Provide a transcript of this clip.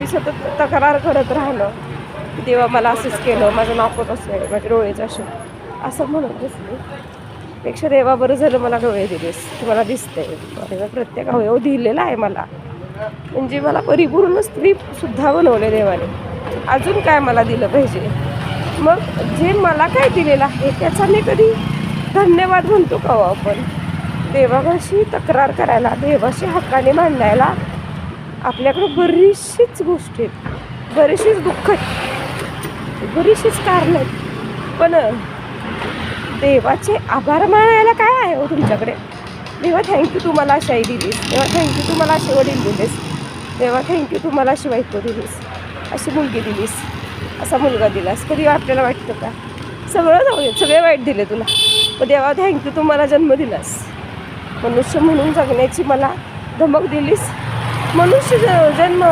सतत तक्रार करत राहिलं की देवा मला असंच केलं, माझं नाकच असं आहे, माझे डोळेच असे, असं म्हणत बसले पेक्षा देवा बरं झालं मला डोळे दिलेस, तुम्हाला दिसतंय. देवा प्रत्येक अवयव दिलेला आहे मला, म्हणजे मला परिपूर्ण स्त्रीसुद्धा बनवले देवाने. अजून काय मला दिलं पाहिजे? मग जे मला काय दिलेलं आहे त्याचा मी कधी धन्यवाद म्हणतो का हो आपण? देवाशी तक्रार करायला, देवाशी हक्काने मांडायला आपल्याकडं बरीचशीच गोष्टी आहेत, बरीचशीच दुःख आहेत, बरीचशीच कारणं आहेत. पण देवाचे आभार मानायला काय आहे हो तुमच्याकडे? देवा थँक्यू तू मला अशी आई दिलीस, देवा थँक्यू तू मला असे वडील दिलेस, देवा थँक्यू तू मला अशी बायको दिलीस, अशी मुलगी दिलीस, असा मुलगा दिलास. कधी आपल्याला वाटतं का? सगळं जाऊ दे, सगळे वाईट दिले तुला, पण देवा थँक्यू तू मला जन्म दिलास, मनुष्य म्हणून जगण्याची मला धमक दिलीस. मनुष्य जन्म